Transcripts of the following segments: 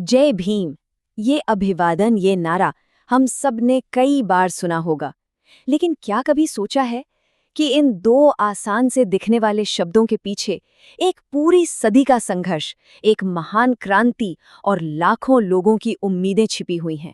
जय भीम। ये अभिवादन, ये नारा हम सब ने कई बार सुना होगा, लेकिन क्या कभी सोचा है कि इन दो आसान से दिखने वाले शब्दों के पीछे एक पूरी सदी का संघर्ष, एक महान क्रांति और लाखों लोगों की उम्मीदें छिपी हुई हैं।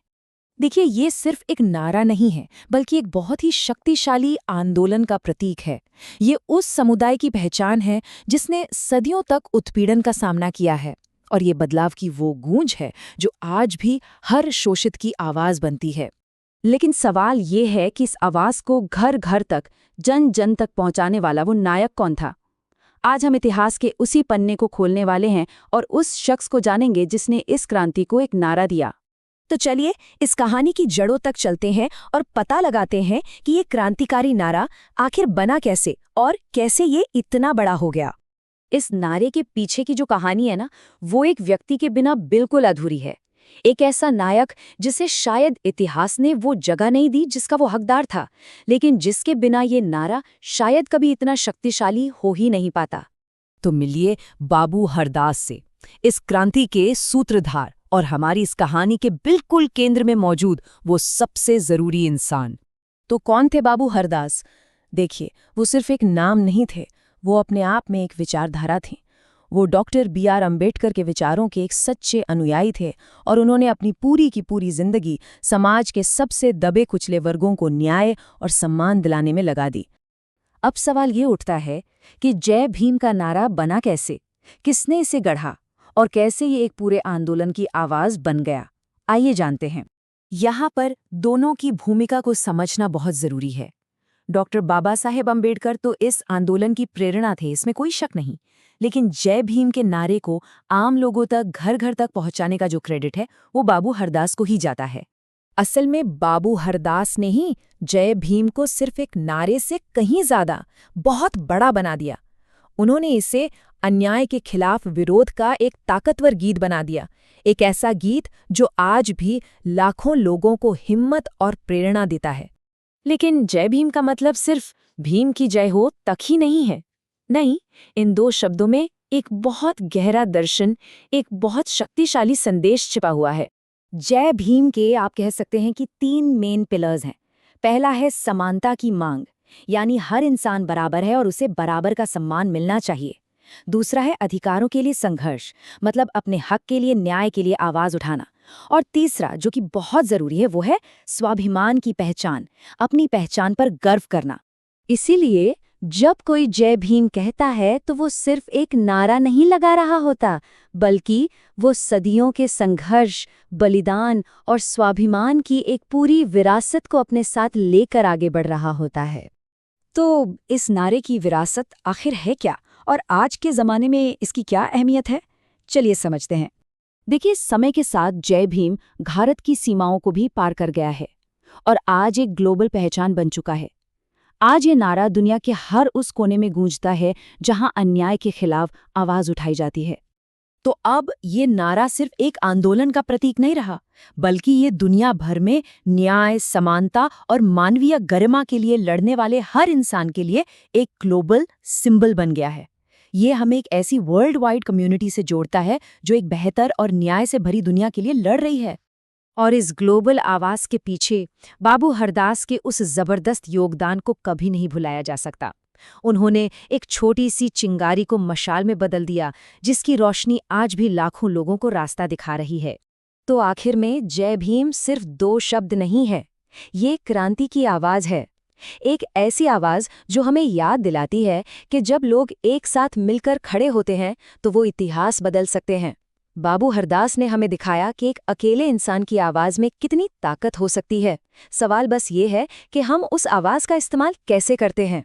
देखिए, ये सिर्फ एक नारा नहीं है, बल्कि एक बहुत ही शक्तिशाली आंदोलन का प्रतीक है। ये उस समुदाय की पहचान है जिसने सदियों तक उत्पीड़न का सामना किया है, और ये बदलाव की वो गूंज है जो आज भी हर शोषित की आवाज बनती है। लेकिन सवाल ये है कि इस आवाज को घर घर तक, जन जन तक पहुंचाने वाला वो नायक कौन था। आज हम इतिहास के उसी पन्ने को खोलने वाले हैं और उस शख्स को जानेंगे जिसने इस क्रांति को एक नारा दिया। तो चलिए इस कहानी की जड़ों तक चलते हैं और पता लगाते हैं कि ये क्रांतिकारी नारा आखिर बना कैसे और कैसे ये इतना बड़ा हो गया। इस नारे के पीछे की जो कहानी है ना, वो एक व्यक्ति के बिना बिल्कुल अधूरी है। एक ऐसा नायक जिसे शायद इतिहास ने वो जगह नहीं दी जिसका वो हकदार था, लेकिन जिसके बिना ये नारा शायद कभी इतना शक्तिशाली हो ही नहीं पाता। तो मिलिए बाबू हरदास से, इस क्रांति के सूत्रधार और हमारी इस कहानी के बिल्कुल केंद्र में मौजूद वो सबसे जरूरी इंसान। तो कौन थे बाबू हरदास? देखिए, वो सिर्फ एक नाम नहीं थे, वो अपने आप में एक विचारधारा थी। वो डॉक्टर B.R. अम्बेडकर के विचारों के एक सच्चे अनुयायी थे और उन्होंने अपनी पूरी की पूरी जिंदगी समाज के सबसे दबे कुचले वर्गों को न्याय और सम्मान दिलाने में लगा दी। अब सवाल ये उठता है कि जय भीम का नारा बना कैसे, किसने इसे गढ़ा और कैसे ये एक पूरे आंदोलन की आवाज बन गया। आइए जानते हैं। यहाँ पर दोनों की भूमिका को समझना बहुत जरूरी है। डॉक्टर बाबा साहेब अम्बेडकर तो इस आंदोलन की प्रेरणा थे, इसमें कोई शक नहीं, लेकिन जय भीम के नारे को आम लोगों तक, घर घर तक पहुंचाने का जो क्रेडिट है वो बाबू हरदास को ही जाता है। असल में बाबू हरदास ने ही जय भीम को सिर्फ एक नारे से कहीं ज्यादा बहुत बड़ा बना दिया। उन्होंने इसे अन्याय के खिलाफ विरोध का एक ताकतवर गीत बना दिया, एक ऐसा गीत जो आज भी लाखों लोगों को हिम्मत और प्रेरणा देता है। लेकिन जय भीम का मतलब सिर्फ भीम की जय हो तक ही नहीं है। नहीं, इन दो शब्दों में एक बहुत गहरा दर्शन, एक बहुत शक्तिशाली संदेश छिपा हुआ है। जय भीम के आप कह सकते हैं कि 3 मेन पिलर्स हैं। पहला है समानता की मांग, यानी हर इंसान बराबर है और उसे बराबर का सम्मान मिलना चाहिए। दूसरा है अधिकारों के लिए संघर्ष, मतलब अपने हक के लिए, न्याय के लिए आवाज उठाना। और तीसरा, जो कि बहुत जरूरी है, वो है स्वाभिमान की पहचान, अपनी पहचान पर गर्व करना। इसीलिए जब कोई जय भीम कहता है तो वो सिर्फ एक नारा नहीं लगा रहा होता, बल्कि वो सदियों के संघर्ष, बलिदान और स्वाभिमान की एक पूरी विरासत को अपने साथ लेकर आगे बढ़ रहा होता है। तो इस नारे की विरासत आखिर है क्या, और आज के ज़माने में इसकी क्या अहमियत है? चलिए समझते हैं। देखिए, समय के साथ जय भीम भारत की सीमाओं को भी पार कर गया है और आज एक ग्लोबल पहचान बन चुका है। आज ये नारा दुनिया के हर उस कोने में गूंजता है जहां अन्याय के खिलाफ आवाज उठाई जाती है। तो अब ये नारा सिर्फ एक आंदोलन का प्रतीक नहीं रहा, बल्कि ये दुनिया भर में न्याय, समानता और मानवीय गरिमा के लिए लड़ने वाले हर इंसान के लिए एक ग्लोबल सिंबल बन गया है। ये हमें एक ऐसी वर्ल्ड वाइड कम्युनिटी से जोड़ता है जो एक बेहतर और न्याय से भरी दुनिया के लिए लड़ रही है। और इस ग्लोबल आवाज के पीछे बाबू हरदास के उस जबरदस्त योगदान को कभी नहीं भुलाया जा सकता। उन्होंने एक छोटी सी चिंगारी को मशाल में बदल दिया, जिसकी रोशनी आज भी लाखों लोगों को रास्ता दिखा रही है। तो आखिर में जय भीम सिर्फ 2 शब्द नहीं है, ये क्रांति की आवाज है। एक ऐसी आवाज जो हमें याद दिलाती है कि जब लोग एक साथ मिलकर खड़े होते हैं तो वो इतिहास बदल सकते हैं। बाबू हरदास ने हमें दिखाया कि एक अकेले इंसान की आवाज में कितनी ताकत हो सकती है। सवाल बस ये है कि हम उस आवाज का इस्तेमाल कैसे करते हैं।